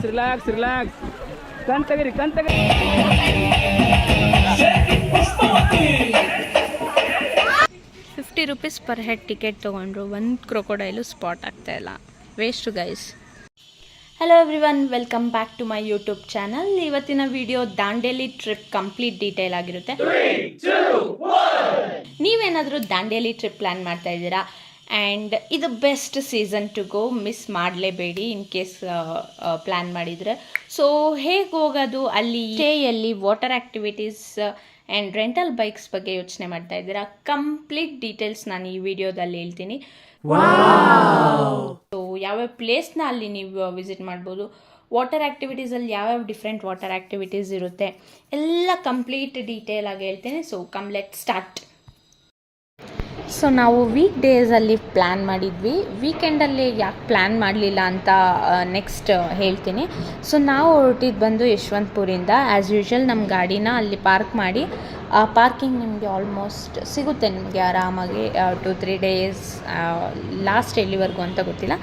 Relax ಕಣ್ ತೆಗೀರಿ 50 rupees per head ticket ತೊಗೊಂಡ್ರು ಒಂದು ಕ್ರೊಕೊಡೈಲು ಸ್ಪಾಟ್ ಆಗ್ತಾ ಇಲ್ಲ. Waste guys. Hello everyone, welcome back to my YouTube channel. ಇವತ್ತಿನ video Dandeli trip complete detail ಆಗಿರುತ್ತೆ. ನೀವೇನಾದರೂ ದಾಂಡೇಲಿ ಟ್ರಿಪ್ ಪ್ಲ್ಯಾನ್ ಮಾಡ್ತಾ ಇದ್ದೀರಾ ಆ್ಯಂಡ್ ಇದು best season to go, miss ಮಾಡಲೇಬೇಡಿ ಇನ್ ಕೇಸ್ ಪ್ಲ್ಯಾನ್ ಮಾಡಿದರೆ. ಸೊ ಹೇಗೆ ಹೋಗೋದು, ಅಲ್ಲಿ ಸ್ಟೇಯಲ್ಲಿ water activities and rental bikes ಬಗ್ಗೆ ಯೋಚನೆ ಮಾಡ್ತಾ ಇದ್ದೀರಾ, ಕಂಪ್ಲೀಟ್ ಡೀಟೇಲ್ಸ್ ನಾನು ಈ ವಿಡಿಯೋದಲ್ಲಿ ಹೇಳ್ತೀನಿ. ಸೊ ಯಾವ್ಯಾವ ಪ್ಲೇಸ್ನ ಅಲ್ಲಿ ನೀವು ವಿಸಿಟ್ ಮಾಡ್ಬೋದು, ವಾಟರ್ ಆ್ಯಕ್ಟಿವಿಟೀಸಲ್ಲಿ ಯಾವ್ಯಾವ ಡಿಫ್ರೆಂಟ್ ವಾಟರ್ ಆ್ಯಕ್ಟಿವಿಟೀಸ್ ಇರುತ್ತೆ, ಎಲ್ಲ ಕಂಪ್ಲೀಟ್ ಡೀಟೇಲ್ ಆಗಿ ಹೇಳ್ತೀನಿ. So come let start. So ನಾವು ವೀಕ್ ಡೇಸಲ್ಲಿ ಪ್ಲ್ಯಾನ್ ಮಾಡಿದ್ವಿ, ವೀಕೆಂಡಲ್ಲಿ ಯಾಕೆ ಪ್ಲ್ಯಾನ್ ಮಾಡಲಿಲ್ಲ ಅಂತ ನೆಕ್ಸ್ಟ್ ಹೇಳ್ತೀನಿ. ಸೊ ನಾವು ಹೊರಟಿದ್ದು ಬಂದು ಯಶವಂತಪುರಿಂದ. ಆ್ಯಸ್ ಯೂಶ್ವಲ್ ನಮ್ಮ ಗಾಡಿನ ಅಲ್ಲಿ ಪಾರ್ಕ್ ಮಾಡಿ, ಪಾರ್ಕಿಂಗ್ ನಿಮಗೆ ಆಲ್ಮೋಸ್ಟ್ ಸಿಗುತ್ತೆ ನಿಮಗೆ ಆರಾಮಾಗಿ 2-3 ಡೇಸ್, ಲಾಸ್ಟ್ ಎಲ್ಲಿವರೆಗೂ ಅಂತ ಗೊತ್ತಿಲ್ಲ,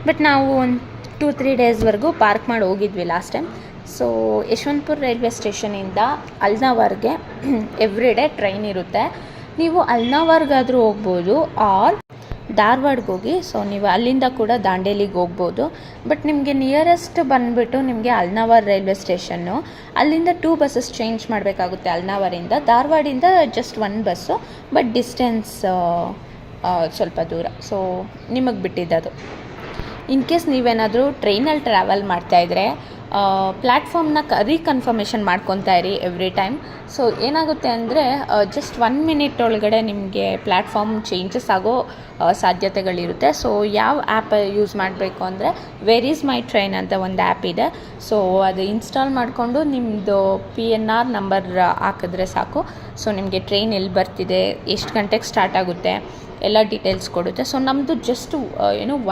ಬಟ್ ನಾವು ಒಂದು 2-3 ಡೇಸ್ವರೆಗೂ ಪಾರ್ಕ್ ಮಾಡಿ ಹೋಗಿದ್ವಿ last time. So Yeshwantpur railway ಸ್ಟೇಷನಿಂದ ಅಲ್ನಾವರ್ಗೆ ಎವ್ರಿ ಡೇ ಟ್ರೈನ್ ಇರುತ್ತೆ. ನೀವು ಅಲ್ನಾವರ್ಗಾದರೂ ಹೋಗ್ಬೋದು ಆರ್ ಧಾರವಾಡಕ್ಕೆ ಹೋಗಿ. ಸೊ ನೀವು ಅಲ್ಲಿಂದ ಕೂಡ ದಾಂಡೇಲಿಗೆ ಹೋಗ್ಬೋದು, ಬಟ್ ನಿಮಗೆ ನಿಯರೆಸ್ಟ್ ಬಂದುಬಿಟ್ಟು ನಿಮಗೆ ಅಲ್ನಾವರ್ ರೈಲ್ವೆ ಸ್ಟೇಷನ್ನು. ಅಲ್ಲಿಂದ 2 ಬಸ್ಸಸ್ ಚೇಂಜ್ ಮಾಡಬೇಕಾಗುತ್ತೆ. ಅಲ್ನಾವರಿಂದ ಧಾರವಾಡಿಂದ ಜಸ್ಟ್ 1 ಬಸ್ಸು, ಬಟ್ ಡಿಸ್ಟೆನ್ಸ್ ಸ್ವಲ್ಪ ದೂರ. ಸೊ ನಿಮಗೆ ಬಿಟ್ಟಿದ್ದದು. ಇನ್ ಕೇಸ್ ನೀವೇನಾದರೂ ಟ್ರೈನಲ್ಲಿ ಟ್ರಾವೆಲ್ ಮಾಡ್ತಾಯಿದ್ರೆ ಪ್ಲ್ಯಾಟ್ಫಾರ್ಮ್ನ ರೀಕನ್ಫರ್ಮೇಷನ್ ಮಾಡ್ಕೊತಾ ಇರಿ ಎವ್ರಿ ಟೈಮ್. ಸೊ ಏನಾಗುತ್ತೆ ಅಂದರೆ ಜಸ್ಟ್ 1 ಮಿನಿಟ್ ಒಳಗಡೆ ನಿಮಗೆ ಪ್ಲ್ಯಾಟ್ಫಾರ್ಮ್ ಚೇಂಜಸ್ ಆಗೋ ಸಾಧ್ಯತೆಗಳಿರುತ್ತೆ. ಸೊ ಯಾವ ಆ್ಯಪ್ ಯೂಸ್ ಮಾಡಬೇಕು ಅಂದರೆ ವೇರ್ ಈಸ್ ಮೈ ಟ್ರೈನ್ ಅಂತ ಒಂದು ಆ್ಯಪ್ ಇದೆ. ಸೊ ಅದು ಇನ್ಸ್ಟಾಲ್ ಮಾಡಿಕೊಂಡು ನಿಮ್ಮದು PNR ನಂಬರ್ ಹಾಕಿದ್ರೆ ಸಾಕು. ಸೊ ನಿಮಗೆ ಟ್ರೈನ್ ಎಲ್ಲಿ ಬರ್ತಿದೆ, ಎಷ್ಟು ಗಂಟೆಗೆ ಸ್ಟಾರ್ಟ್ ಆಗುತ್ತೆ, ಎಲ್ಲ ಡೀಟೇಲ್ಸ್ ಕೊಡುತ್ತೆ. ಸೊ ನಮ್ಮದು ಜಸ್ಟ್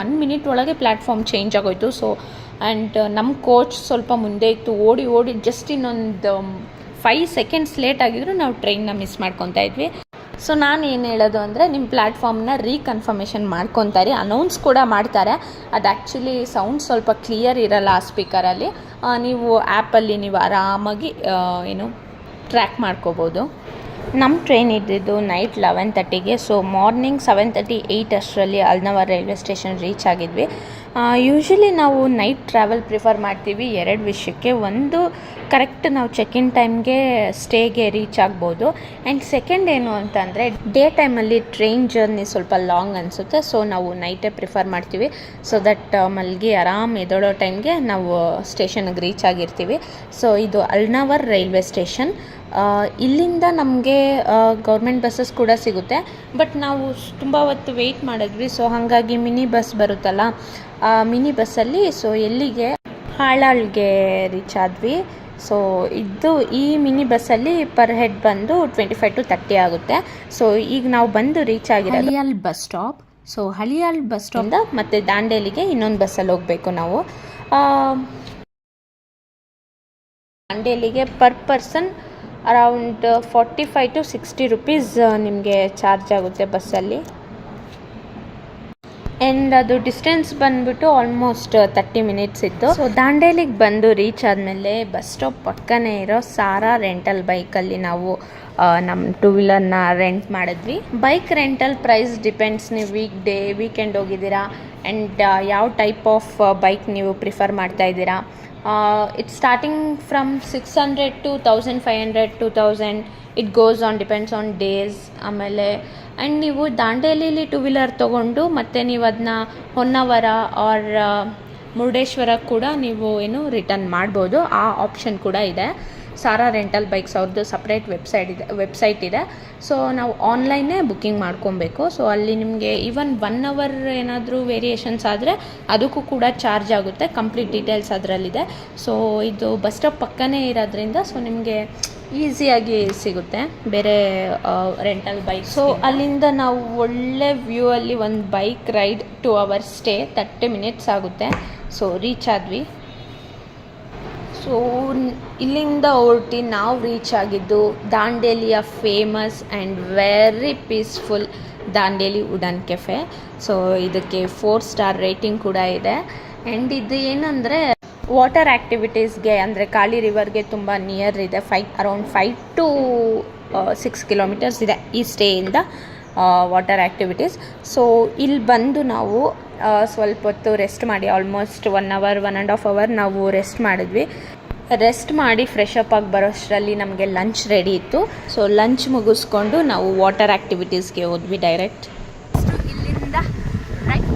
1 ಮಿನಿಟ್ ಒಳಗೆ ಪ್ಲ್ಯಾಟ್ಫಾರ್ಮ್ ಚೇಂಜ್ ಆಗೋಯಿತು. ಸೊ ಆ್ಯಂಡ್ ನಮ್ಮ ಕೋಚ್ ಸ್ವಲ್ಪ ಮುಂದೆ ಇತ್ತು, ಓಡಿ ಜಸ್ಟ್ ಇನ್ನೊಂದು 5 ಸೆಕೆಂಡ್ಸ್ ಲೇಟ್ ಆಗಿದ್ರು ನಾವು ಟ್ರೈನ್ನ ಮಿಸ್ ಮಾಡ್ಕೊತಾ ಇದ್ವಿ. ಸೊ ನಾನು ಏನು ಹೇಳೋದು ಅಂದರೆ ನಿಮ್ಮ ಪ್ಲ್ಯಾಟ್ಫಾರ್ಮ್ನ ರೀಕನ್ಫರ್ಮೇಷನ್ ಮಾಡ್ಕೊತಾರೆ, ಅನೌನ್ಸ್ ಕೂಡ ಮಾಡ್ತಾರೆ. ಅದು ಆ್ಯಕ್ಚುಲಿ ಸೌಂಡ್ ಸ್ವಲ್ಪ ಕ್ಲಿಯರ್ ಇರಲ್ಲ ಆ ಸ್ಪೀಕರಲ್ಲಿ. ನೀವು ಆ್ಯಪಲ್ಲಿ ನೀವು ಆರಾಮಾಗಿ ಟ್ರ್ಯಾಕ್ ಮಾಡ್ಕೋಬೋದು. ನಮ್ಮ ಟ್ರೈನ್ ಇದ್ದಿದ್ದು ನೈಟ್ 11:30ಗೆ. ಸೊ ಮಾರ್ನಿಂಗ್ 7:38 ಅಷ್ಟರಲ್ಲಿ ಅಲ್ನಾವರ್ ರೈಲ್ವೆ ಸ್ಟೇಷನ್ ರೀಚ್ ಆಗಿದ್ವಿ. ಯೂಶ್ವಲಿ ನಾವು ನೈಟ್ ಟ್ರಾವೆಲ್ ಪ್ರಿಫರ್ ಮಾಡ್ತೀವಿ 2 ವಿಷಯಕ್ಕೆ. ಒಂದು, ಕರೆಕ್ಟ್ ನಾವು ಚೆಕ್-ಇನ್ ಟೈಮ್ಗೆ ಸ್ಟೇಗೆ ರೀಚ್ ಆಗ್ಬೋದು. ಆ್ಯಂಡ್ ಸೆಕೆಂಡ್ ಏನು ಅಂತಂದರೆ ಡೇ ಟೈಮಲ್ಲಿ ಟ್ರೈನ್ ಜರ್ನಿ ಸ್ವಲ್ಪ ಲಾಂಗ್ ಅನಿಸುತ್ತೆ. ಸೊ ನಾವು ನೈಟೇ ಪ್ರಿಫರ್ ಮಾಡ್ತೀವಿ, ಸೊ ದಟ್ ಮಲ್ಗಿ ಆರಾಮ್ ಎದೊಳೋ ಟೈಮ್ಗೆ ನಾವು ಸ್ಟೇಷನ್ಗೆ ರೀಚ್ ಆಗಿರ್ತೀವಿ. ಸೊ ಇದು ಅಲ್ನಾವರ್ ರೈಲ್ವೆ ಸ್ಟೇಷನ್. ಇಲ್ಲಿಂದ ನಮಗೆ ಗೌರ್ಮೆಂಟ್ ಬಸ್ಸಸ್ ಕೂಡ ಸಿಗುತ್ತೆ, ಬಟ್ ನಾವು ತುಂಬ ಹೊತ್ತು ವೆಯ್ಟ್ ಮಾಡಿದ್ವಿ. ಸೊ ಹಾಗಾಗಿ ಮಿನಿ ಬಸ್ ಬರುತ್ತಲ್ಲ, ಮಿನಿ ಬಸ್ಸಲ್ಲಿ ಸೊ ಎಲ್ಲಿಗೆ ಹಾಳಾಳ್ಗೆ ರೀಚ್ ಆದ್ವಿ. ಸೊ ಈ ಮಿನಿ ಬಸ್ಸಲ್ಲಿ ಪರ್ ಹೆಡ್ ಬಂದು 25 to 30 ಆಗುತ್ತೆ. ಸೊ ಈಗ ನಾವು ಬಂದು ರೀಚ್ ಆಗಿರೋದು Haliyal bus stop. So Haliyal bus ಸ್ಟಾಪಿಂದ ಮತ್ತೆ ದಾಂಡೇಲಿಗೆ ಇನ್ನೊಂದು ಬಸ್ಸಲ್ಲಿ ಹೋಗಬೇಕು ನಾವು. ದಾಂಡೇಲಿಗೆ per person around 45 to 60 rupees ನಿಮಗೆ ಚಾರ್ಜ್ ಆಗುತ್ತೆ ಬಸ್ಸಲ್ಲಿ. ಆ್ಯಂಡ್ ಅದು ಡಿಸ್ಟೆನ್ಸ್ ಬಂದುಬಿಟ್ಟು ಆಲ್ಮೋಸ್ಟ್ 30 ಮಿನಿಟ್ಸ್ ಇತ್ತು. ಸೊ ದಾಂಡೇಲಿಗೆ ಬಂದು ರೀಚ್ ಆದಮೇಲೆ ಬಸ್ ಸ್ಟಾಪ್ ಪಕ್ಕನೇ ಇರೋ ಸಾರಾ ರೆಂಟಲ್ ಬೈಕಲ್ಲಿ ನಾವು ನಮ್ಮ 2 ವೀಲರ್ನ ರೆಂಟ್ ಮಾಡಿದ್ವಿ. ಬೈಕ್ ರೆಂಟಲ್ ಪ್ರೈಸ್ ಡಿಪೆಂಡ್ಸ್, ನೀವು ವೀಕೆಂಡ್ ಹೋಗಿದ್ದೀರಾ ಆ್ಯಂಡ್ ಯಾವ ಟೈಪ್ ಆಫ್ ಬೈಕ್ ನೀವು ಪ್ರಿಫರ್ ಮಾಡ್ತಾ ಇದ್ದೀರಾ. It's starting from 600 to 1500, 2000 it goes on, depends on days. ಆಮೇಲೆ ಆ್ಯಂಡ್ ನೀವು ದಾಂಡೇಲಿಲಿ 2 ವೀಲರ್ ತೊಗೊಂಡು ಮತ್ತು ನೀವು ಅದನ್ನ ಹೊನ್ನಾವರ ಆರ್ ಮುರುಡೇಶ್ವರ ಕೂಡ ನೀವು ರಿಟರ್ನ್ ಮಾಡ್ಬೋದು. ಆ ಆಪ್ಷನ್ ಕೂಡ ಇದೆ. ಸಾರಾ ರೆಂಟಲ್ ಬೈಕ್ಸ್ ಅವ್ರದ್ದು ಸಪ್ರೇಟ್ ವೆಬ್ಸೈಟ್ ಇದೆ. ಸೊ ನಾವು ಆನ್ಲೈನೇ ಬುಕ್ಕಿಂಗ್ ಮಾಡ್ಕೊಬೇಕು. ಸೊ ಅಲ್ಲಿ ನಿಮಗೆ ಈವನ್ 1 ಅವರ್ ಏನಾದರೂ ವೇರಿಯೇಷನ್ಸ್ ಆದರೆ ಅದಕ್ಕೂ ಕೂಡ ಚಾರ್ಜ್ ಆಗುತ್ತೆ. ಕಂಪ್ಲೀಟ್ ಡೀಟೇಲ್ಸ್ ಅದರಲ್ಲಿದೆ. ಸೊ ಇದು ಬಸ್ ಸ್ಟಾಪ್ ಪಕ್ಕನೇ ಇರೋದ್ರಿಂದ ಸೊ ನಿಮಗೆ ಈಸಿಯಾಗಿ ಸಿಗುತ್ತೆ ಬೇರೆ ರೆಂಟಲ್ ಬೈಕ್. ಸೊ ಅಲ್ಲಿಂದ ನಾವು ಒಳ್ಳೆ ವ್ಯೂ ಅಲ್ಲಿ ಒಂದು bike ride 2 hours stay, 30 minutes ಆಗುತ್ತೆ. ಸೊ ರೀಚ್ ಆದ್ವಿ. ಸೊ ಇಲ್ಲಿಂದ ಹೊರಟಿ ನಾವು ರೀಚ್ ಆಗಿದ್ದು ದಾಂಡೇಲಿಯ famous and very peaceful Dandeli wooden cafe. So ಇದಕ್ಕೆ 4 ಸ್ಟಾರ್ ರೇಟಿಂಗ್ ಕೂಡ ಇದೆ. ಆ್ಯಂಡ್ ಇದು ಏನಂದರೆ ವಾಟರ್ ಆ್ಯಕ್ಟಿವಿಟೀಸ್ಗೆ ಅಂದರೆ ಕಾಳಿ ರಿವರ್ಗೆ ತುಂಬ ನಿಯರ್ ಇದೆ. ಅರೌಂಡ್ 5 to 6 ಕಿಲೋಮೀಟರ್ಸ್ ಇದೆ ಈ ಸ್ಟೇಯಿಂದ ವಾಟರ್ ಆ್ಯಕ್ಟಿವಿಟೀಸ್. ಸೊ ಇಲ್ಲಿ ಬಂದು ನಾವು ಸ್ವಲ್ಪ ಹೊತ್ತು ರೆಸ್ಟ್ ಮಾಡಿ, ಆಲ್ಮೋಸ್ಟ್ 1 hour 1.5 hour ನಾವು ರೆಸ್ಟ್ ಮಾಡಿದ್ವಿ. ರೆಸ್ಟ್ ಮಾಡಿ ಫ್ರೆಶ್ ಅಪ್ ಆಗಿ ಬರೋಷ್ಟರಲ್ಲಿ ನಮಗೆ ಲಂಚ್ ರೆಡಿ ಇತ್ತು. ಸೊ ಲಂಚ್ ಮುಗಿಸ್ಕೊಂಡು ನಾವು ವಾಟರ್ ಆ್ಯಕ್ಟಿವಿಟೀಸ್ಗೆ ಹೋದ್ವಿ ಡೈರೆಕ್ಟ್. ಇಲ್ಲಿಂದ ರೈಟ್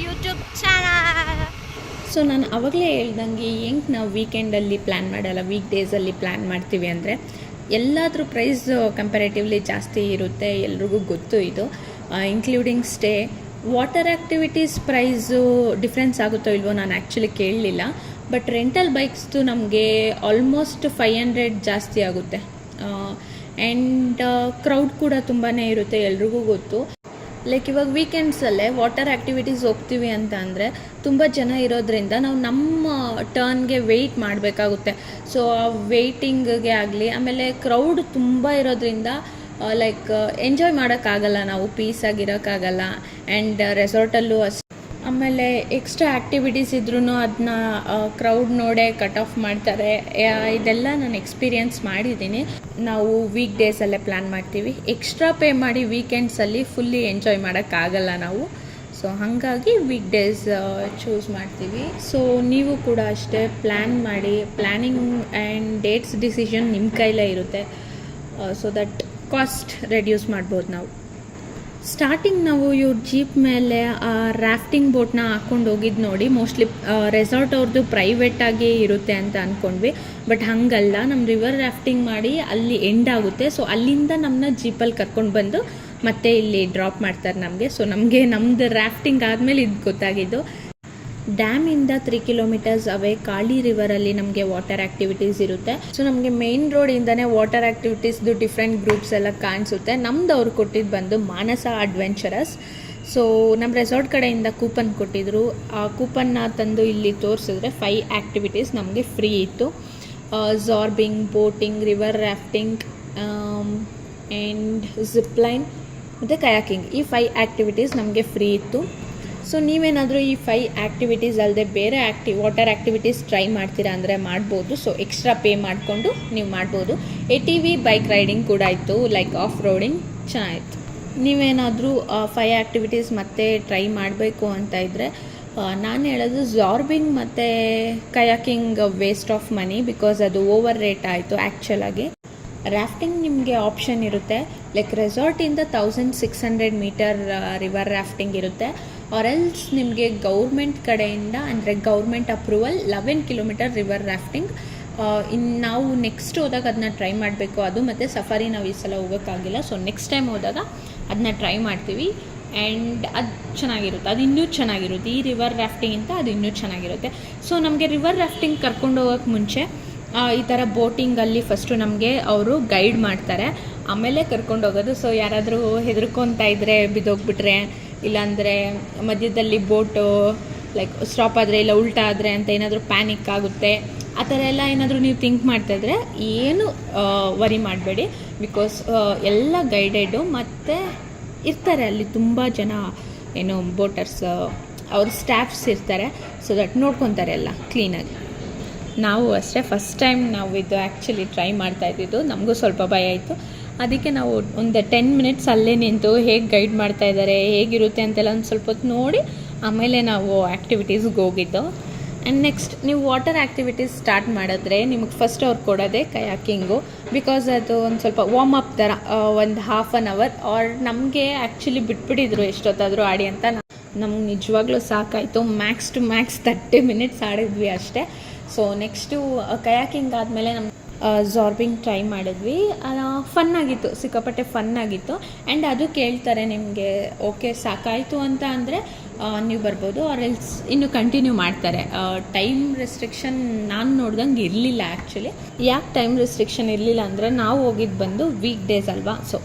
ಯೂಟ್ಯೂಬ್ ಚಾನಲ್. ಸೊ ನಾನು ಆವಾಗಲೇ ಹೇಳ್ದಂಗೆ ಹೆಂಗೆ ನಾವು ವೀಕೆಂಡಲ್ಲಿ ಪ್ಲ್ಯಾನ್ ಮಾಡಲ್ಲ, ವೀಕ್ ಡೇಸಲ್ಲಿ ಪ್ಲ್ಯಾನ್ ಮಾಡ್ತೀವಿ ಅಂದರೆ ಎಲ್ಲಾದರೂ ಪ್ರೈಸ್ ಕಂಪ್ಯಾರೇಟಿವ್ಲಿ ಜಾಸ್ತಿ ಇರುತ್ತೆ, ಎಲ್ರಿಗೂ ಗೊತ್ತು ಇದು, including stay. Water activities price difference ಆಗುತ್ತೋ ಇಲ್ವೋ ನಾನು ಆ್ಯಕ್ಚುಲಿ ಕೇಳಲಿಲ್ಲ. ಬಟ್ ರೆಂಟಲ್ ಬೈಕ್ಸ್ದು ನಮಗೆ ಆಲ್ಮೋಸ್ಟ್ 500 ಜಾಸ್ತಿ ಆಗುತ್ತೆ. ಆ್ಯಂಡ್ ಕ್ರೌಡ್ ಕೂಡ ತುಂಬಾ ಇರುತ್ತೆ, ಎಲ್ರಿಗೂ ಗೊತ್ತು. ಲೈಕ್ ಇವಾಗ ವೀಕೆಂಡ್ಸಲ್ಲೇ ವಾಟರ್ ಆ್ಯಕ್ಟಿವಿಟೀಸ್ ಹೋಗ್ತೀವಿ ಅಂತ ಅಂದರೆ ತುಂಬ ಜನ ಇರೋದ್ರಿಂದ ನಾವು ನಮ್ಮ ಟರ್ನ್ಗೆ ವೆಯ್ಟ್ ಮಾಡಬೇಕಾಗುತ್ತೆ. ಸೊ ಆ ವೆಯ್ಟಿಂಗ್ಗೆ ಆಗಲಿ, ಆಮೇಲೆ ಕ್ರೌಡ್ ತುಂಬ ಇರೋದ್ರಿಂದ ಲೈಕ್ ಎಂಜಾಯ್ ಮಾಡೋಕ್ಕಾಗಲ್ಲ, ನಾವು ಪೀಸಾಗಿರೋಕ್ಕಾಗಲ್ಲ. ಆ್ಯಂಡ್ ರೆಸಾರ್ಟಲ್ಲೂ ಅಷ್ಟೇ. ಆಮೇಲೆ ಎಕ್ಸ್ಟ್ರಾ ಆ್ಯಕ್ಟಿವಿಟೀಸ್ ಇದ್ರೂ ಅದನ್ನ ಕ್ರೌಡ್ ನೋಡೇ ಕಟ್ ಆಫ್ ಮಾಡ್ತಾರೆ. ಇದೆಲ್ಲ ನಾನು ಎಕ್ಸ್ಪೀರಿಯನ್ಸ್ ಮಾಡಿದ್ದೀನಿ. ನಾವು ವೀಕ್ ಡೇಸಲ್ಲೇ ಪ್ಲ್ಯಾನ್ ಮಾಡ್ತೀವಿ, ಎಕ್ಸ್ಟ್ರಾ ಪೇ ಮಾಡಿ ವೀಕೆಂಡ್ಸಲ್ಲಿ ಫುಲ್ಲಿ ಎಂಜಾಯ್ ಮಾಡೋಕ್ಕಾಗಲ್ಲ ನಾವು. ಸೊ ಹಾಗಾಗಿ ವೀಕ್ ಡೇಸ್ ಚೂಸ್ ಮಾಡ್ತೀವಿ. ಸೊ ನೀವು ಕೂಡ ಅಷ್ಟೇ ಪ್ಲ್ಯಾನ್ ಮಾಡಿ, ಪ್ಲ್ಯಾನಿಂಗ್ ಆ್ಯಂಡ್ ಡೇಟ್ಸ್ ಡಿಸಿಷನ್ ನಿಮ್ಮ ಕೈಲೇ ಇರುತ್ತೆ. ಸೊ ದಟ್ ಕಾಸ್ಟ್ ರೆಡ್ಯೂಸ್ ಮಾಡ್ಬೋದು ನಾವು. ಸ್ಟಾರ್ಟಿಂಗ್ ನಾವು ಇವ್ರ ಜೀಪ್ ಮೇಲೆ ರಾಫ್ಟಿಂಗ್ ಬೋಟ್ನ ಹಾಕ್ಕೊಂಡು ಹೋಗಿದ್ದು ನೋಡಿ, ಮೋಸ್ಟ್ಲಿ ರೆಸಾರ್ಟ್ ಅವ್ರದ್ದು ಪ್ರೈವೇಟಾಗಿ ಇರುತ್ತೆ ಅಂತ ಅಂದ್ಕೊಂಡ್ವಿ. ಬಟ್ ಹಾಗಲ್ಲ, ನಮ್ಮ ರಿವರ್ ರಾಫ್ಟಿಂಗ್ ಮಾಡಿ ಅಲ್ಲಿ ಎಂಡ್ ಆಗುತ್ತೆ. ಸೊ ಅಲ್ಲಿಂದ ನಮ್ಮನ್ನ ಜೀಪಲ್ಲಿ ಕರ್ಕೊಂಡು ಬಂದು ಮತ್ತೆ ಇಲ್ಲಿ ಡ್ರಾಪ್ ಮಾಡ್ತಾರೆ ನಮಗೆ. ಸೊ ನಮ್ಮದು ರಾಫ್ಟಿಂಗ್ ಆದಮೇಲೆ ಇದು ಗೊತ್ತಾಗಿದ್ದು. ಡ್ಯಾಮಿಂದ 3 kilometers ಅವೇ ಕಾಳಿ ರಿವರಲ್ಲಿ ನಮಗೆ ವಾಟರ್ ಆ್ಯಕ್ಟಿವಿಟೀಸ್ ಇರುತ್ತೆ. ಸೊ ನಮಗೆ ಮೇನ್ ರೋಡಿಂದನೇ ವಾಟರ್ ಆ್ಯಕ್ಟಿವಿಟೀಸ್ದು ಡಿಫ್ರೆಂಟ್ ಗ್ರೂಪ್ಸ್ ಎಲ್ಲ ಕಾಣಿಸುತ್ತೆ. ನಮ್ದು ಅವ್ರು ಕೊಟ್ಟಿದ್ದು ಬಂದು ಮಾನಸ ಅಡ್ವೆಂಚರಸ್. ಸೊ ನಮ್ಮ ರೆಸಾರ್ಟ್ ಕಡೆಯಿಂದ ಕೂಪನ್ ಕೊಟ್ಟಿದ್ರು. ಆ ಕೂಪನ್ನ ತಂದು ಇಲ್ಲಿ ತೋರಿಸಿದ್ರೆ 5 ಆ್ಯಕ್ಟಿವಿಟೀಸ್ ನಮಗೆ ಫ್ರೀ ಇತ್ತು. Zorbing, boating, river rafting and zipline ಮತ್ತು ಕಯಾಕಿಂಗ್, ಈ 5 ಆ್ಯಕ್ಟಿವಿಟೀಸ್ ನಮಗೆ ಫ್ರೀ ಇತ್ತು. ಸೊ ನೀವೇನಾದರೂ ಈ 5 ಆ್ಯಕ್ಟಿವಿಟೀಸ್ ಅಲ್ಲದೆ ಬೇರೆ ವಾಟರ್ ಆ್ಯಕ್ಟಿವಿಟೀಸ್ ಟ್ರೈ ಮಾಡ್ತೀರಾ ಅಂದರೆ ಮಾಡ್ಬೋದು. ಸೊ ಎಕ್ಸ್ಟ್ರಾ ಪೇ ಮಾಡಿಕೊಂಡು ನೀವು ಮಾಡ್ಬೋದು. ATV ಬೈಕ್ ರೈಡಿಂಗ್ ಕೂಡ ಇತ್ತು, ಲೈಕ್ ಆಫ್ ರೋಡಿಂಗ್ ಚೆನ್ನಾಗಿತ್ತು. ನೀವೇನಾದರೂ 5 ಆ್ಯಕ್ಟಿವಿಟೀಸ್ ಮತ್ತೆ ಟ್ರೈ ಮಾಡಬೇಕು ಅಂತ ಇದ್ದರೆ ನಾನು ಹೇಳೋದು ಜಾರ್ಬಿಂಗ್ ಮತ್ತು kayaking waste of money, because ಅದು ಓವರ್ ರೇಟ್ ಆಯಿತು ಆ್ಯಕ್ಚುಲಾಗಿ. ರಾಫ್ಟಿಂಗ್ ನಿಮಗೆ ಆಪ್ಷನ್ ಇರುತ್ತೆ, ಲೈಕ್ ರೆಸಾರ್ಟಿಂದ 1600 ಮೀಟರ್ ರಿವರ್ ರಾಫ್ಟಿಂಗ್ ಇರುತ್ತೆ. ಆರ್ ಎಲ್ಸ್ ನಿಮಗೆ ಗೌರ್ಮೆಂಟ್ ಕಡೆಯಿಂದ ಅಂದರೆ government approval 11 kilometer river rafting. ಇನ್ನು ನಾವು ನೆಕ್ಸ್ಟ್ ಹೋದಾಗ ಅದನ್ನ ಟ್ರೈ ಮಾಡಬೇಕು. ಅದು ಮತ್ತು ಸಫಾರಿ ನಾವು ಈ ಸಲ ಹೋಗೋಕ್ಕಾಗಿಲ್ಲ. ಸೊ ನೆಕ್ಸ್ಟ್ ಟೈಮ್ ಹೋದಾಗ ಅದನ್ನ ಟ್ರೈ ಮಾಡ್ತೀವಿ. ಆ್ಯಂಡ್ ಅದು ಚೆನ್ನಾಗಿರುತ್ತೆ, ಅದು ಇನ್ನೂ ಚೆನ್ನಾಗಿರುತ್ತೆ. ಈ ರಿವರ್ ರಾಫ್ಟಿಂಗಿಂತ ಅದು ಇನ್ನೂ ಚೆನ್ನಾಗಿರುತ್ತೆ. ಸೊ ನಮಗೆ ರಿವರ್ ರಾಫ್ಟಿಂಗ್ ಕರ್ಕೊಂಡು ಹೋಗೋಕ್ಕೆ ಮುಂಚೆ ಈ ಥರ ಬೋಟಿಂಗಲ್ಲಿ ಫಸ್ಟು ನಮಗೆ ಅವರು ಗೈಡ್ ಮಾಡ್ತಾರೆ, ಆಮೇಲೆ ಕರ್ಕೊಂಡು ಹೋಗೋದು. ಸೊ ಯಾರಾದರೂ ಹೆದರ್ಕೊತಾ ಇದ್ದರೆ, ಬಿದ್ದೋಗ್ಬಿಟ್ರೆ, ಇಲ್ಲಾಂದರೆ ಮಧ್ಯದಲ್ಲಿ ಬೋಟು ಲೈಕ್ ಸ್ಟಾಪ್ ಆದರೆ, ಇಲ್ಲ ಉಲ್ಟಾ ಆದರೆ ಅಂತ ಏನಾದರೂ ಪ್ಯಾನಿಕ್ ಆಗುತ್ತೆ, ಆ ಥರ ಎಲ್ಲ ಏನಾದರೂ ನೀವು ಥಿಂಕ್ ಮಾಡ್ತಾಯಿದ್ರೆ ಏನು ವರಿ ಮಾಡಬೇಡಿ. ಬಿಕಾಸ್ ಎಲ್ಲ ಗೈಡೆಡು ಮತ್ತು ಇರ್ತಾರೆ ಅಲ್ಲಿ ತುಂಬ ಜನ ಏನು ಬೋಟರ್ಸ್, ಅವ್ರ ಸ್ಟಾಫ್ಸ್ ಇರ್ತಾರೆ. ಸೊ ದಟ್ ನೋಡ್ಕೊತಾರೆ ಎಲ್ಲ ಕ್ಲೀನಾಗಿ. ನಾವು ಅಷ್ಟೇ ಫಸ್ಟ್ ಟೈಮ್ ನಾವು ಇದು ಆ್ಯಕ್ಚುಲಿ ಟ್ರೈ ಮಾಡ್ತಾಯಿದ್ದು, ನಮಗೂ ಸ್ವಲ್ಪ ಭಯ ಆಯಿತು. ಅದಕ್ಕೆ ನಾವು ಒಂದು 10 minutes ಅಲ್ಲೇ ನಿಂತು ಹೇಗೆ ಗೈಡ್ ಮಾಡ್ತಾಯಿದ್ದಾರೆ, ಹೇಗಿರುತ್ತೆ ಅಂತೆಲ್ಲ ಒಂದು ಸ್ವಲ್ಪ ಹೊತ್ತು ನೋಡಿ ಆಮೇಲೆ ನಾವು ಆ್ಯಕ್ಟಿವಿಟೀಸ್ಗೆ ಹೋಗಿದ್ದು. ಆ್ಯಂಡ್ ನೆಕ್ಸ್ಟ್ ನೀವು ವಾಟರ್ ಆ್ಯಕ್ಟಿವಿಟೀಸ್ ಸ್ಟಾರ್ಟ್ ಮಾಡಿದ್ರೆ ನಿಮಗೆ ಫಸ್ಟ್ ಅವ್ರು ಕೊಡೋದೇ ಕಯಾಕಿಂಗು. ಬಿಕಾಸ್ ಅದು ಒಂದು ಸ್ವಲ್ಪ ವಾರ್ಮ್ ಅಪ್ ಥರ, ಒಂದು 1/2 hour ಆರ್ ನಮಗೆ ಆ್ಯಕ್ಚುಲಿ ಬಿಟ್ಬಿಟ್ಟಿದ್ರು ಎಷ್ಟೊತ್ತಾದರೂ ಆಡಿ ಅಂತ. ನಮ್ಗೆ ನಿಜವಾಗ್ಲೂ ಸಾಕಾಯಿತು. ಮ್ಯಾಕ್ಸ್ ಟು ಮ್ಯಾಕ್ಸ್ 30 minutes ಆಡಿದ್ವಿ ಅಷ್ಟೇ. ಸೊ ನೆಕ್ಸ್ಟು ಕಯಾಕಿಂಗ್ ಆದಮೇಲೆ ನಮ್ಮ ಜಾರ್ಬಿಂಗ್ ಟ್ರೈ ಮಾಡಿದ್ವಿ. ಫನ್ನಾಗಿತ್ತು, ಸಿಕ್ಕಾಪಟ್ಟೆ ಫನ್ನಾಗಿತ್ತು. ಆ್ಯಂಡ್ ಅದು ಕೇಳ್ತಾರೆ ನಿಮಗೆ ಓಕೆ ಸಾಕಾಯಿತು ಅಂತ ಅಂದರೆ ನೀವು ಬರ್ಬೋದು, ಆರ್ ಎಲ್ಸ್ ಇನ್ನು ಕಂಟಿನ್ಯೂ ಮಾಡ್ತಾರೆ. ಟೈಮ್ ರೆಸ್ಟ್ರಿಕ್ಷನ್ ನಾನು ನೋಡ್ದಂಗೆ ಇರಲಿಲ್ಲ ಆ್ಯಕ್ಚುಲಿ. ಯಾಕೆ ಟೈಮ್ ರೆಸ್ಟ್ರಿಕ್ಷನ್ ಇರಲಿಲ್ಲ ಅಂದರೆ ನಾವು ಹೋಗಿದ್ದು ಬಂದು ವೀಕ್ ಡೇಸ್ ಅಲ್ವಾ. ಸೊ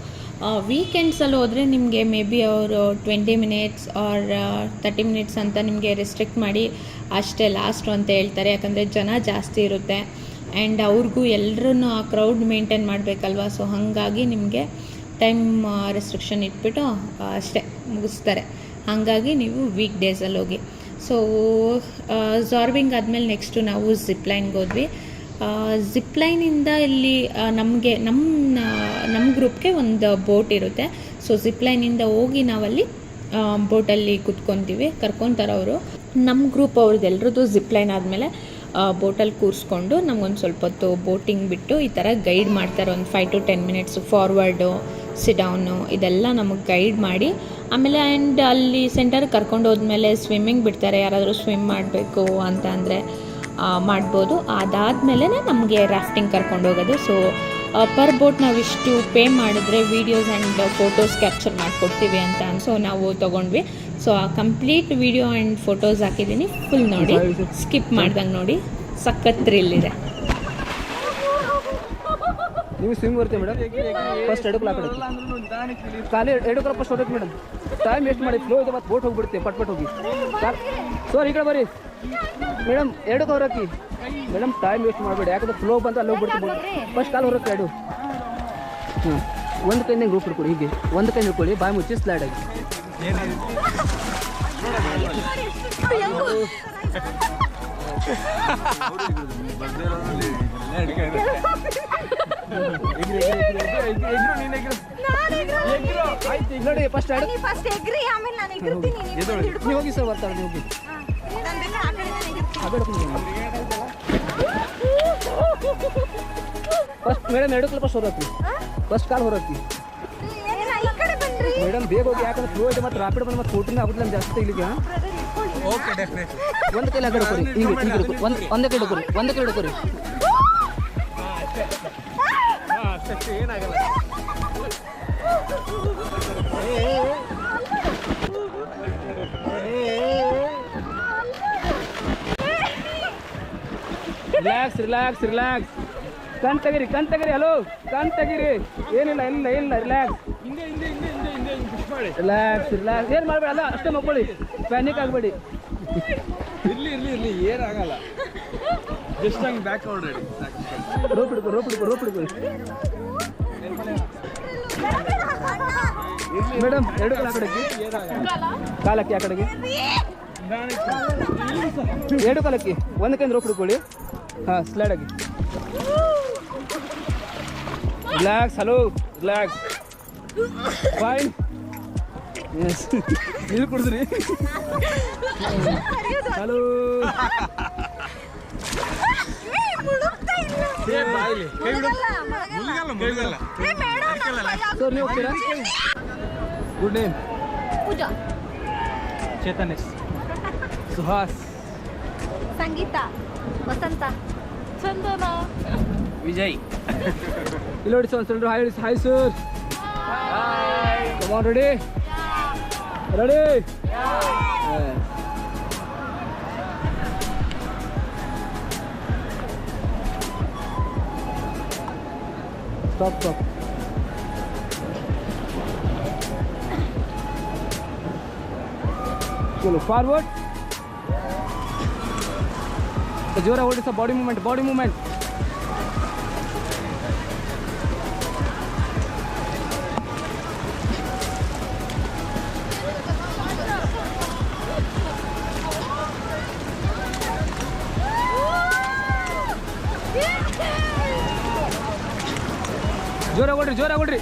ವೀಕೆಂಡ್ಸಲ್ಲಿ ಹೋದರೆ ನಿಮಗೆ ಮೇ ಬಿ ಅವರು 20 minutes ಆರ್ 30 minutes ಅಂತ ನಿಮಗೆ ರೆಸ್ಟ್ರಿಕ್ಟ್ ಮಾಡಿ ಅಷ್ಟೇ ಲಾಸ್ಟು ಅಂತ ಹೇಳ್ತಾರೆ. ಯಾಕಂದರೆ ಜನ ಜಾಸ್ತಿ ಇರುತ್ತೆ. ಆ್ಯಂಡ್ ಅವ್ರಿಗೂ ಎಲ್ಲರೂ ಆ ಕ್ರೌಡ್ ಮೇಂಟೈನ್ ಮಾಡಬೇಕಲ್ವ. ಸೊ ಹಾಗಾಗಿ ನಿಮಗೆ ಟೈಮ್ ರೆಸ್ಟ್ರಿಕ್ಷನ್ ಇಟ್ಬಿಟ್ಟು ಅಷ್ಟೇ ಮುಗಿಸ್ತಾರೆ. ಹಾಗಾಗಿ ನೀವು ವೀಕ್ ಡೇಸಲ್ಲಿ ಹೋಗಿ. ಸೊ ಜಾರ್ಬಿಂಗ್ ಆದಮೇಲೆ ನೆಕ್ಸ್ಟು ನಾವು ಜಿಪ್ಲೈನ್ಗೆ ಹೋದ್ವಿ. ಜಿಪ್ಲೈನಿಂದ ಇಲ್ಲಿ ನಮಗೆ ನಮ್ಮ ಗ್ರೂಪ್ಗೆ ಒಂದು ಬೋಟ್ ಇರುತ್ತೆ. ಸೊ ಜಿಪ್ಲೈನಿಂದ ಹೋಗಿ ನಾವಲ್ಲಿ ಬೋಟಲ್ಲಿ ಕುತ್ಕೊತೀವಿ, ಕರ್ಕೊತಾರೆ ಅವರು. ನಮ್ಮ ಗ್ರೂಪ್ ಅವ್ರದ್ದು ಎಲ್ರದ್ದು ಜಿಪ್ಲೈನ್ ಆದಮೇಲೆ ಬೋಟಲ್ಲಿ ಕೂರಿಸ್ಕೊಂಡು ನಮಗೊಂದು ಸ್ವಲ್ಪ ಹೊತ್ತು ಬೋಟಿಂಗ್ ಬಿಟ್ಟು ಈ ಥರ ಗೈಡ್ ಮಾಡ್ತಾರೆ. ಒಂದು 5 to 10 minutes ಫಾರ್ವರ್ಡು, ಸಿಡೌನು ಇದೆಲ್ಲ ನಮಗೆ ಗೈಡ್ ಮಾಡಿ ಆಮೇಲೆ ಆ್ಯಂಡ್ ಅಲ್ಲಿ ಸೆಂಟರ್ಗೆ ಕರ್ಕೊಂಡು ಹೋದ್ಮೇಲೆ ಸ್ವಿಮ್ಮಿಂಗ್ ಬಿಡ್ತಾರೆ. ಯಾರಾದರೂ ಸ್ವಿಮ್ ಮಾಡಬೇಕು ಅಂತ ಅಂದರೆ ಮಾಡ್ಬೋದು. ಅದಾದಮೇಲೆ ನಮಗೆ ರಾಫ್ಟಿಂಗ್ ಕರ್ಕೊಂಡು ಹೋಗೋದು. ಸೊ ಪರ್ ಬೋಟ್ ನಾವು ಇಷ್ಟು ಪೇ ಮಾಡಿದ್ರೆ ವೀಡಿಯೋಸ್ ಆ್ಯಂಡ್ ಫೋಟೋಸ್ ಕ್ಯಾಪ್ಚರ್ ಮಾಡಿಕೊಡ್ತೀವಿ ಅಂತ. ಸೊ ನಾವು ತೊಗೊಂಡ್ವಿ. ಸೊ ಆ ಕಂಪ್ಲೀಟ್ ವೀಡಿಯೋ ಆ್ಯಂಡ್ ಫೋಟೋಸ್ ಹಾಕಿದ್ದೀನಿ, ಫುಲ್ ನೋಡಿ, ಸ್ಕಿಪ್ ಮಾಡ್ದಂಗೆ ನೋಡಿ, ಸಖತ್ ಥ್ರಿಲ್ ಇದೆ. ನೀವು ಸ್ವಿಮ್ ಬರ್ತೀವಿ ಮೇಡಮ್. ಫಸ್ಟ್ ಎಡಕ್ಕೆ ಹಾಕಿ ಖಾಲಿ ಎಡಕ್ಕೆ ಫಸ್ಟ್ ಹೊರಕ್ಕೆ ಮೇಡಮ್. ಟೈಮ್ ವೇಸ್ಟ್ ಮಾಡಿ, ಫ್ಲೋ ಇದೆ ಮತ್ತು ಬೋಟ್ ಹೋಗ್ಬಿಡುತ್ತೆ, ಪಟ್ ಹೋಗಿ. ಸರ್ ಈ ಕಡೆ ಬರ್ರಿ ಮೇಡಮ್, ಎಡಕ್ಕೆ ಹೊರಕ್ಕೆ ಮೇಡಮ್. ಟೈಮ್ ವೇಸ್ಟ್ ಮಾಡಬೇಡಿ, ಯಾಕಂದ್ರೆ ಫ್ಲೋ ಬಂತು ಅಲ್ಲಿ ಹೋಗ್ಬಿಡ್ತೀವಿ. ಫಸ್ಟ್ ಕಾಲು ಹೊರಕ್ಕೆ ಎಡು. ಹಾಂ, ಒಂದು ಕೈಯಿಂದ ಗ್ರೂಪ್ ಹಿಡ್ಕೊಳ್ಳಿ, ಹೀಗೆ ಒಂದು ಕೈ ಹಿಡ್ಕೊಳ್ಳಿ, ಬಾಯಿ ಮುಚ್ಚಿ ಸ್ಲೈಡ್ ಆಗಿ. ನೋಡಿ ಫಸ್ಟ್ ನೀವು ಹೋಗಿ ಸರ್, ಬರ್ತಾರೆ ನೀವು ಹೋಗಿ. ಫಸ್ಟ್ ಮೇಡಮ್ ಎಡಕ್ಕೆ ಫಸ್ಟ್ ಹೊರಕ್ಕೆ, ಫಸ್ಟ್ ಕಾಲು ಹೊರಕ್ಕೆ ಮೇಡಮ್. ಬೇಗ ಹೋಗಿ, ಯಾಕಂದ್ರೆ ಫ್ಲೋ ಇದೆ ಮತ್ತು ರಾಪಿಡ್ ಬಂದು ಮತ್ತು ಫೋಟೋನೇ ಆಗುತ್ತೆ ನಮ್ಗೆ ಜಾಸ್ತಿ ಇಲ್ಲಿಗೆ. ಒಂದು ಕೈಲಿ ಹಾಕಿ ಹಿಡ್ಕೊರಿ, ಹಿಂಗೆ ಹಿಂಗೆ ಒಂದೇ ಕೈ ಹಿಡ್ಕೊರಿ, ಒಂದೇ ಕೈ ಹಿಡ್ಕೊರಿ. ಏನಾಗಲ್ಲ. Relax relax relax. ಕಣ್ ತೆಗಿರಿ, ಕಣ್ ತೆಗಿರಿ. ಹಲೋ, ಕಣ್ ತೆಗಿರಿ. ಏನಿಲ್ಲ, ಇಲ್ಲ ಇಲ್ಲ, ರಿಲ್ಯಾಕ್ಸ್ ರಿಲ್ಯಾಕ್ಸ್ ರಿಲ್ಯಾಕ್ಸ್. ಏನು ಮಾಡಬೇಡ, ಅಲ್ಲ ಅಷ್ಟೇ ಮಕ್ಕಳಿ, ಪ್ಯಾನಿಕ್ ಆಗಬೇಡಿ. ಇರ್ಲಿ ಇರ್ಲಿ ಇರ್ಲಿ, ಏನಾಗಲ್ಲ. ಜಸ್ಟ್ ಹಂಗೆ ಬ್ಯಾಕ್ ಆಲ್ರೆಡಿ ರೋಪ್ ಹಿಡ್ಕೊ, ರೋಪ್ ಹಿಡ್ಕೊ, ರೋಪ್ ಹಿಡ್ಕೊ ಮೇಡಮ್. ಎರಡು ಕಾಲ ಕಡೆಗೆ ಕಾಲಕ್ಕೆ, ಆ ಕಡೆಗೆ ಎರಡು ಕಾಲಕ್ಕೆ ಒಂದು ಕೈಯಿಂದ ರೋಪ್ ಹಿಡ್ಕೊಳ್ಳಿ. ಹಾಂ, ಸ್ಲೈಡ್ ಆಗಿ. Relax. Hello, relax. Fine. Yes, ನೀರು ಕುಡಿದ್ರಿ. ಹಲೋ, ಸರ್ ನೀವು ಹೋಗ್ತೀರಾ? Good name? ಪೂಜಾ, ಚೇತನ್, ಸುಹಾಸ್, ಸಂಗೀತ, ವಸಂತ, ಚಂದನ, ವಿಜಯ್. ಇಲ್ಲಿ ನೋಡಿ ಸರ್, ಒಂದು hi hi sir. Come on, ready ready. Stop stop. चलो फॉरवर्ड. जोरा होल्ड सा बॉडी मूवमेंट, बॉडी मूवमेंट. जोरा hold.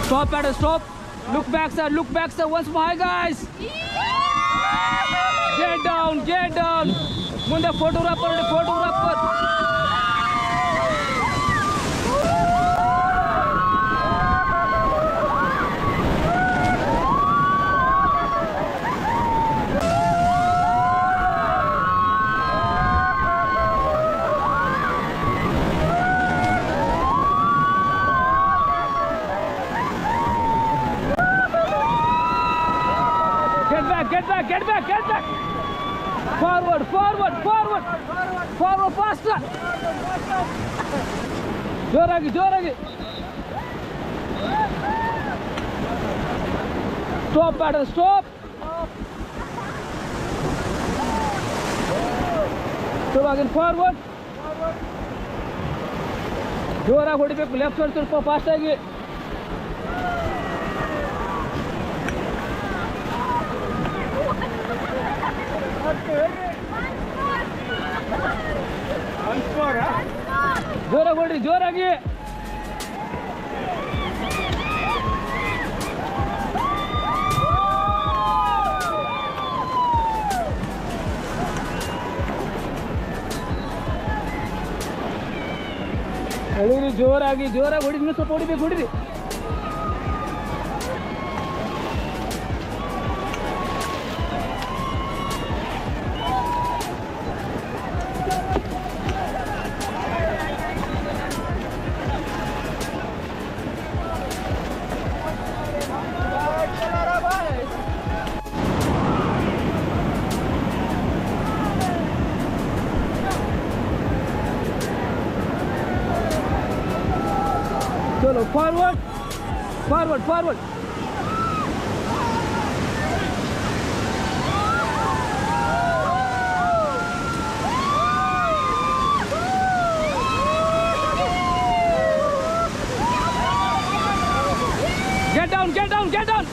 Stop paddle, stop. Look back sir, look back sir, once more. Hi guys, get down, get down. Munde photographer, photographer. Get back. Forward, forward, forward. Forward, faster. जोरागी. Stop paddle, stop. Stop again, forward. ಜೋರಾಗಿ ಹೊಡಿಬೇಕು, left side ಸ್ವಲ್ಪ ಫಾಸ್ಟಾಗಿ. ಜೋರಾಗಿ ಹೊಡಿ, ಜೋರಾಗಿ. ಹೊಡಿರಿ, ಜೋರಾಗಿ ಜೋರಾಗಿ ಹೊಡಿ. ಇನ್ನೂ ಸ್ವಲ್ಪ ಹೊಡಿಬೇಕು, ಹೊಡಿರಿ. चलो forward forward forward. Get down, get down, get down.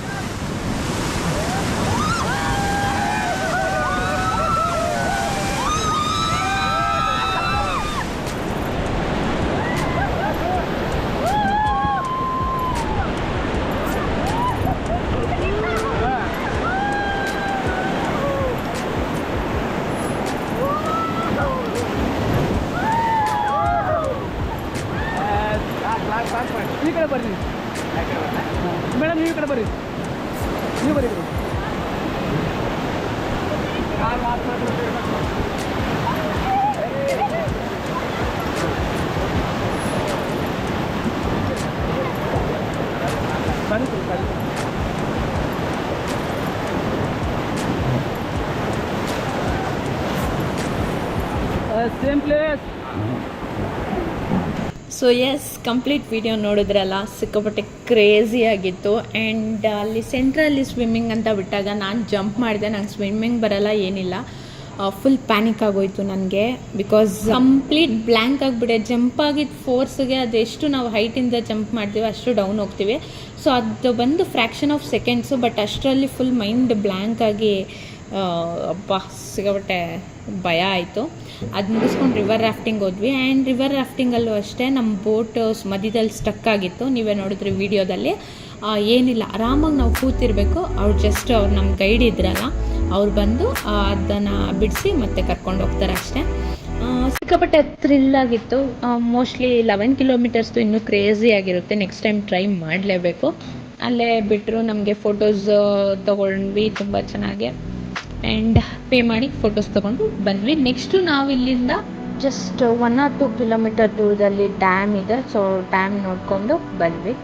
ಈ ಕಡೆ ಬರ್ರಿ ಮೇಡಮ್, ನೀವು ಈ ಕಡೆ ಬರ್ರಿ, ನೀವು ಬರ್ರಿ. Same place. So yes, complete video ನೋಡಿದ್ರಲ್ಲ, ಸಿಕ್ಕಾಪಟ್ಟೆ ಕ್ರೇಜಿ ಆಗಿತ್ತು. ಆ್ಯಂಡ್ ಅಲ್ಲಿ ಸೆಂಟ್ರಲ್ಲಿ ಸ್ವಿಮ್ಮಿಂಗ್ ಅಂತ ಬಿಟ್ಟಾಗ ನಾನು ಜಂಪ್ ಮಾಡಿದೆ. ನಂಗೆ ಸ್ವಿಮ್ಮಿಂಗ್ ಬರಲ್ಲ, ಏನಿಲ್ಲ. ಫುಲ್ ಪ್ಯಾನಿಕ್ ಆಗೋಯ್ತು ನನಗೆ. ಬಿಕಾಸ್ ಕಂಪ್ಲೀಟ್ ಬ್ಲ್ಯಾಂಕ್ ಆಗಿಬಿಟ್ಟೆ. ಜಂಪ್ ಆಗಿದ್ದ ಫೋರ್ಸ್ಗೆ ಅದೆಷ್ಟು ನಾವು ಹೈಟಿಂದ ಜಂಪ್ ಮಾಡ್ತೀವಿ ಅಷ್ಟು ಡೌನ್ ಹೋಗ್ತೀವಿ. ಸೊ ಅದು ಬಂದು ಫ್ರ್ಯಾಕ್ಷನ್ ಆಫ್ ಸೆಕೆಂಡ್ಸು. ಬಟ್ ಅಷ್ಟರಲ್ಲಿ ಫುಲ್ ಮೈಂಡ್ ಬ್ಲ್ಯಾಂಕ್ ಆಗಿ ಅಬ್ಬಾ ಸಿಕ್ಕಾಪಟ್ಟೆ ಭಯ ಆಯಿತು. ಅದು ಮುಗಿಸ್ಕೊಂಡು ರಿವರ್ ರಾಫ್ಟಿಂಗ್ ಹೋದ್ವಿ. ಆ್ಯಂಡ್ ರಿವರ್ ರಾಫ್ಟಿಂಗಲ್ಲೂ ಅಷ್ಟೇ ನಮ್ಮ ಬೋಟ್ ಮಧ್ಯದಲ್ಲಿ ಸ್ಟಕ್ ಆಗಿತ್ತು. ನೀವೇ ನೋಡಿದ್ರಿ ವಿಡಿಯೋದಲ್ಲಿ. ಏನಿಲ್ಲ, ಆರಾಮಾಗಿ ನಾವು ಕೂತಿರ್ಬೇಕು. ಅವ್ರು ನಮ್ಮ ಗೈಡ್ ಇದ್ರಲ್ಲ, ಅವ್ರು ಬಂದು ಅದನ್ನು ಬಿಡಿಸಿ ಮತ್ತೆ ಕರ್ಕೊಂಡು ಹೋಗ್ತಾರೆ ಅಷ್ಟೇ. ಸಿಕ್ಕಾಪಟ್ಟೆ ಥ್ರಿಲ್ ಆಗಿತ್ತು. ಮೋಸ್ಟ್ಲಿ 11 ಕಿಲೋಮೀಟರ್ಸ್ದು ಇನ್ನೂ ಕ್ರೇಜಿ ಆಗಿರುತ್ತೆ. ನೆಕ್ಸ್ಟ್ ಟೈಮ್ ಟ್ರೈ ಮಾಡಲೇಬೇಕು. ಅಲ್ಲೇ ಬಿಟ್ಟರು, ನಮಗೆ ಫೋಟೋಸ್ ತೊಗೊಂಡ್ವಿ ತುಂಬ ಚೆನ್ನಾಗಿ. ಆ್ಯಂಡ್ ಪೇ ಮಾಡಿ ಫೋಟೋಸ್ ತೊಗೊಂಡು ಬಂದ್ವಿ. ನೆಕ್ಸ್ಟು ನಾವು ಇಲ್ಲಿಂದ ಜಸ್ಟ್ 1 or 2 ಕಿಲೋಮೀಟರ್ ದೂರದಲ್ಲಿ ಡ್ಯಾಮ್ ಇದೆ. ಸೊ ಡ್ಯಾಮ್ ನೋಡಿಕೊಂಡು ಬಂದ್ವಿ.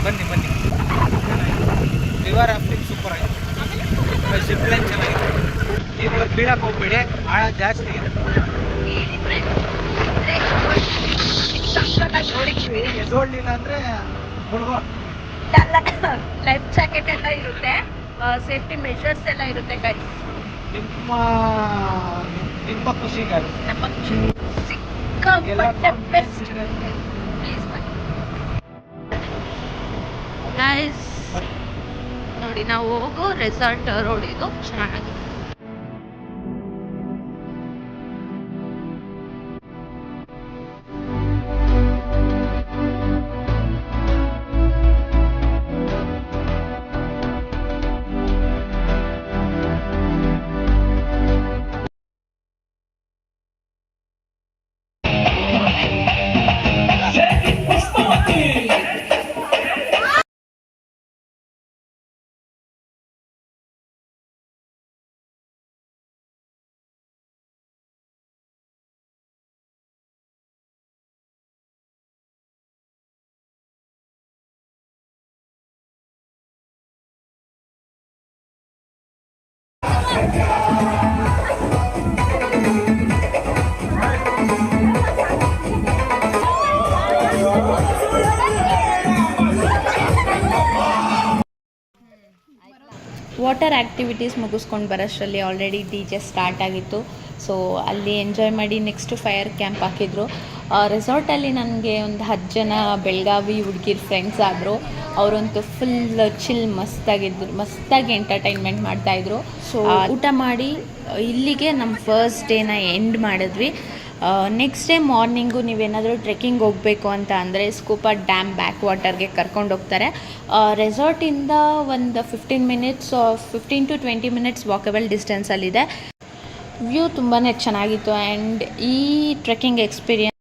ಬನ್ನಿ ಬನ್ನಿ, ರಿವರ್ ರಾಫ್ಟಿಂಗ್ ಸೂಪರ್ ಆಗಿದೆ. ಜಿಪ್ ಲೈನ್ ಚೆನ್ನಾಗಿದೆ. ನೀವು ಬೀಳಕ್ಕೆ ಹೋಗ್ಬೇಡಿ, ಆಳ ಜಾಸ್ತಿ ಇದೆ. ಎತ್ಕೊಳ್ತೀವಿ, ಎದ್ದೋಡ್ಲಿಲ್ಲ ಅಂದ್ರೆ ಮುಳುಗೋ. ಲೈಫ್ ಜಾಕೆಟ್ ಎಲ್ಲ ಇರುತ್ತೆ, ಸೇಫ್ಟಿ ಮೆಷರ್ಸ್ ಎಲ್ಲ ಇರುತ್ತೆ ಗೈಸ್. ನಿಮ್ಮ ನಿಮ್ಮ ಖುಷಿಗಾರು ನಮ್ಮ ಸಿಕ್ಕಾಪಟ್ಟೆ ಬೆಸ್ಟ್. ಪ್ಲೀಸ್ ಬನ್ನಿ ಗೈಸ್. ನೋಡಿ ನಾವು ಹೋಗೋ ರೆಸಾರ್ಟ್ ರೋಡ್ ಇದು ಚೆನ್ನಾಗಿದೆ. ವಾಟರ್ ಆ್ಯಕ್ಟಿವಿಟೀಸ್ ಮುಗಿಸ್ಕೊಂಡು ಬರೋಷ್ಟರಲ್ಲಿ ಆಲ್ರೆಡಿ DJ ಸ್ಟಾರ್ಟ್ ಆಗಿತ್ತು. ಸೊ ಅಲ್ಲಿ ಎಂಜಾಯ್ ಮಾಡಿ ನೆಕ್ಸ್ಟ್ ಫೈರ್ ಕ್ಯಾಂಪ್ ಹಾಕಿದ್ರು. ರೆಸಾರ್ಟಲ್ಲಿ ನನಗೆ ಒಂದು 10 ಜನ ಬೆಳಗಾವಿ ಹುಡುಗಿರ್ ಫ್ರೆಂಡ್ಸ್ ಆದರು. ಅವರಂತೂ ಫುಲ್ ಚಿಲ್ ಮಸ್ತಾಗಿ ಎಂಟರ್ಟೈನ್ಮೆಂಟ್ ಮಾಡ್ತಾಯಿದ್ರು. ಸೊ ಊಟ ಮಾಡಿ ಇಲ್ಲಿಗೆ ನಮ್ಮ ಫಸ್ಟ್ ಡೇನ ಎಂಡ್ ಮಾಡಿದ್ವಿ. ನೆಕ್ಸ್ಟ್ ಡೇ ಮಾರ್ನಿಂಗು ನೀವೇನಾದರೂ ಟ್ರೆಕ್ಕಿಂಗ್ ಹೋಗಬೇಕು ಅಂತ ಅಂದರೆ ಸ್ಕೂಪಾ ಡ್ಯಾಮ್ ಬ್ಯಾಕ್ ವಾಟರ್ಗೆ ಕರ್ಕೊಂಡು ಹೋಗ್ತಾರೆ. ರೆಸಾರ್ಟಿಂದ ಒಂದು 15 to 20 ಮಿನಿಟ್ಸ್ ವಾಕಬಲ್ ಡಿಸ್ಟೆನ್ಸಲ್ಲಿದೆ. ವ್ಯೂ ತುಂಬಾ ಚೆನ್ನಾಗಿತ್ತು. ಆ್ಯಂಡ್ ಈ ಟ್ರೆಕ್ಕಿಂಗ್ ಎಕ್ಸ್ಪೀರಿಯನ್ಸ್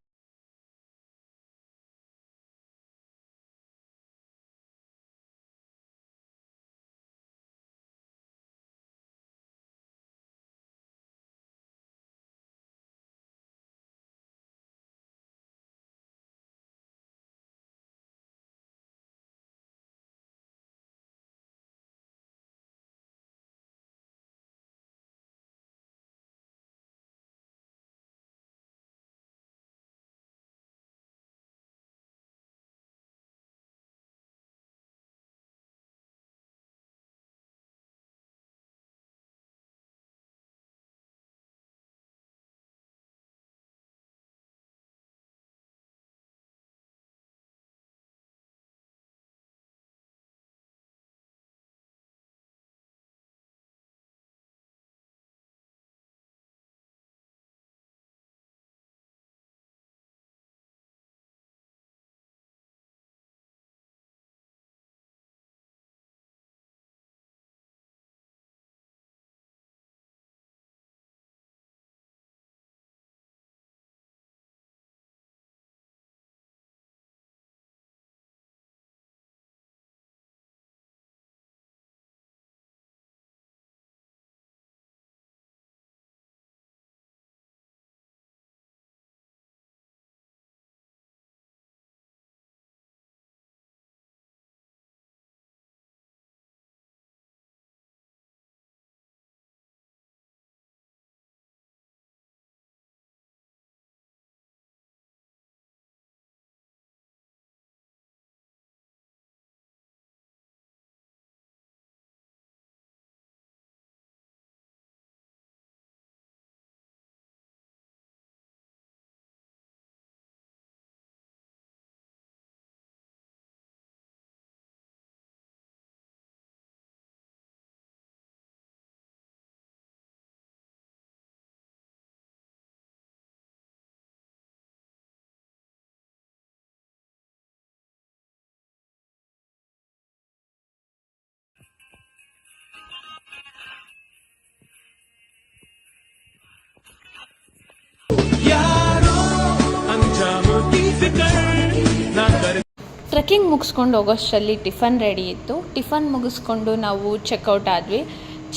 ಟ್ರೆಕ್ಕಿಂಗ್ ಮುಗಿಸ್ಕೊಂಡು ಹೋಗೋಷ್ಟರಲ್ಲಿ ಟಿಫನ್ ರೆಡಿ ಇತ್ತು. ಟಿಫನ್ ಮುಗಿಸ್ಕೊಂಡು ನಾವು ಚೆಕ್ಔಟ್ ಆದ್ವಿ.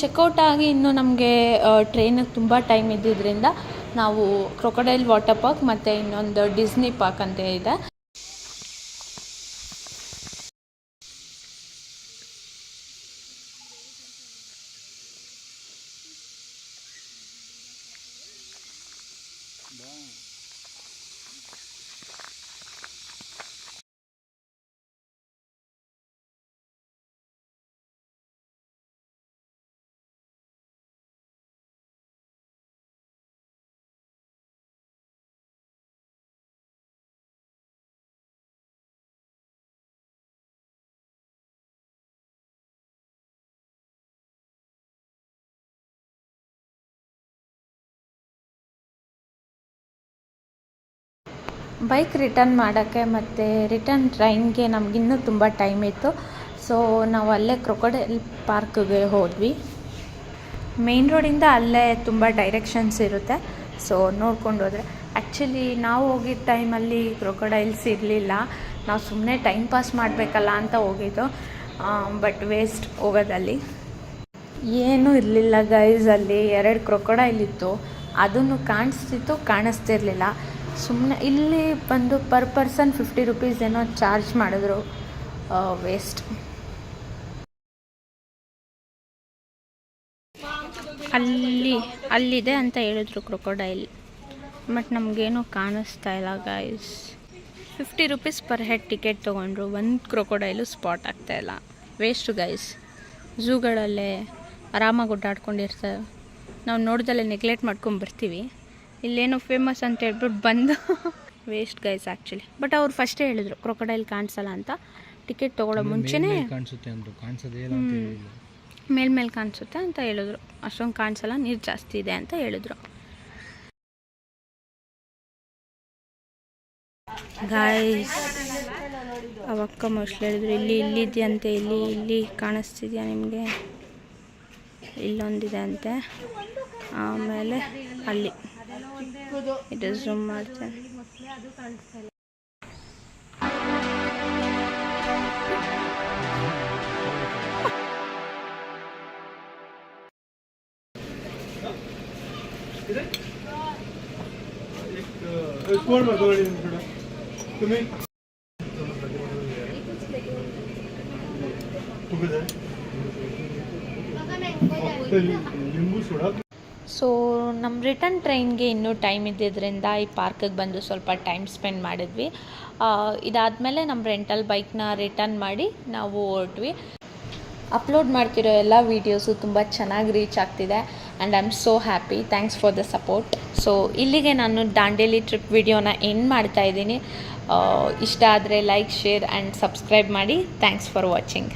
ಚೆಕ್ಔಟ್ ಆಗಿ ಇನ್ನು ನಮಗೆ ಟ್ರೈನಿಗೆ ತುಂಬ ಟೈಮ್ ಇದ್ದಿದ್ದರಿಂದ ನಾವು ಕ್ರೊಕೊಡೈಲ್ ವಾಟರ್ ಪಾರ್ಕ್ ಮತ್ತು ಇನ್ನೊಂದು ಡಿಸ್ನಿ ಪಾರ್ಕ್ ಅಂತ ಇದೆ, ಬೈಕ್ ರಿಟರ್ನ್ ಮಾಡೋಕ್ಕೆ ಮತ್ತು ರಿಟರ್ನ್ ಟ್ರೈನ್ಗೆ ನಮಗಿನ್ನೂ ತುಂಬ ಟೈಮ್ ಇತ್ತು. ಸೊ ನಾವು ಅಲ್ಲೇ ಕ್ರೊಕೊಡೈಲ್ ಪಾರ್ಕ್ಗೆ ಹೋದ್ವಿ. ಮೇನ್ ರೋಡಿಂದ ಅಲ್ಲೇ ತುಂಬ ಡೈರೆಕ್ಷನ್ಸ್ ಇರುತ್ತೆ. ಸೊ ನೋಡ್ಕೊಂಡು ಹೋದರೆ ಆ್ಯಕ್ಚುಲಿ ನಾವು ಹೋಗಿದ್ದ ಟೈಮಲ್ಲಿ ಕ್ರೊಕೊಡೈಲ್ಸ್ ಇರಲಿಲ್ಲ. ನಾವು ಸುಮ್ಮನೆ ಟೈಮ್ ಪಾಸ್ ಮಾಡಬೇಕಲ್ಲ ಅಂತ ಹೋಗಿದ್ದು. ಬಟ್ ವೇಸ್ಟ್ ಹೋಗೋದಲ್ಲಿ. ಏನೂ ಇರಲಿಲ್ಲ ಗೈಸ್. ಅಲ್ಲಿ 2 ಕ್ರೊಕೊಡೈಲ್ ಇತ್ತು. ಅದನ್ನು ಕಾಣಿಸ್ತಿರ್ಲಿಲ್ಲ. ಸುಮ್ಮನೆ ಇಲ್ಲಿ ಬಂದು ಪರ್ ಪರ್ಸನ್ 50 ರೂಪೀಸ್ ಏನೋ ಚಾರ್ಜ್ ಮಾಡಿದ್ರು. ವೇಸ್ಟ್. ಅಲ್ಲಿದೆ ಅಂತ ಹೇಳಿದ್ರು ಕ್ರೊಕೊಡೈಲ್. ಬಟ್ ನಮಗೇನು ಕಾಣಿಸ್ತಾ ಇಲ್ಲ guys. 50 rupees per head ticket ತೊಗೊಂಡ್ರು. ಒಂದು ಕ್ರೊಕೊಡೈಲು ಸ್ಪಾಟ್ ಆಗ್ತಾಯಿಲ್ಲ. Waste guys. ಝೂಗಳಲ್ಲೇ ಆರಾಮಾಗಿ ಓಡಾಡ್ಕೊಂಡಿರ್ತಾರೆ. ನಾವು ನೋಡ್ದಲ್ಲೇ ನೆಗ್ಲೆಕ್ಟ್ ಮಾಡ್ಕೊಂಬರ್ತೀವಿ. ಇಲ್ಲೇನೋ ಫೇಮಸ್ ಅಂತ ಹೇಳ್ಬಿಟ್ಟು ಬಂದು ವೇಸ್ಟ್ ಗೈಸ್ ಆ್ಯಕ್ಚುಲಿ. ಬಟ್ ಅವ್ರು ಫಸ್ಟೇ ಹೇಳಿದ್ರು ಕ್ರೊಕೊಡೈಲ್ ಕಾಣಿಸಲ್ಲ ಅಂತ. ಟಿಕೆಟ್ ತೊಗೊಳ್ಳೋ ಮುಂಚೆನೇ ಕಾಣಿಸುತ್ತೆ ಅಂದರು. ಕಾಣಿಸೋದೇ ಮೇಲ್ಮೇಲೆ ಕಾಣಿಸುತ್ತೆ ಅಂತ ಹೇಳಿದ್ರು. ಅಷ್ಟೊಂದು ಕಾಣಿಸಲ್ಲ, ನೀರು ಜಾಸ್ತಿ ಇದೆ ಅಂತ ಹೇಳಿದ್ರು. ಗಾಯ್ಸ್ ಅವಕ್ಕ ಮೋಸ್ಟ್ಲಿ ಹೇಳಿದ್ರು ಇಲ್ಲಿದೆಯಂತೆ. ಇಲ್ಲಿ ಕಾಣಿಸ್ತಿದ್ಯಾ ನಿಮಗೆ? ಇಲ್ಲೊಂದಿದೆ ಅಂತೆ. ಆಮೇಲೆ ಅಲ್ಲಿ ಇದು ಝೂಮ್ ಮಾಡ್ತೇನೆ. ಸೊ ನಮ್ಮ ರಿಟರ್ನ್ ಟ್ರೈನ್ಗೆ ಇನ್ನೂ ಟೈಮ್ ಇದ್ದಿದ್ದರಿಂದ ಈ ಪಾರ್ಕಿಗೆ ಬಂದು ಸ್ವಲ್ಪ ಟೈಮ್ ಸ್ಪೆಂಡ್ ಮಾಡಿದ್ವಿ. ಇದಾದಮೇಲೆ ನಮ್ಮ ರೆಂಟಲ್ ಬೈಕ್ನ ರಿಟರ್ನ್ ಮಾಡಿ ನಾವು ಹೊರಟ್ವಿ. ಅಪ್ಲೋಡ್ ಮಾಡ್ತಿರೋ ಎಲ್ಲ ವೀಡಿಯೋಸು ತುಂಬ ಚೆನ್ನಾಗಿ ರೀಚ್ ಆಗ್ತಿದೆ. And I am so happy. Thanks for the support. So ಇಲ್ಲಿಗೆ ನಾನು ದಾಂಡೇಲಿ ಟ್ರಿಪ್ ವಿಡಿಯೋನ ಎಂಡ್ ಮಾಡ್ತಾಯಿದ್ದೀನಿ. ಇಷ್ಟ ಆದರೆ ಲೈಕ್, ಶೇರ್ ಆ್ಯಂಡ್ ಸಬ್ಸ್ಕ್ರೈಬ್ ಮಾಡಿ. Thanks for watching.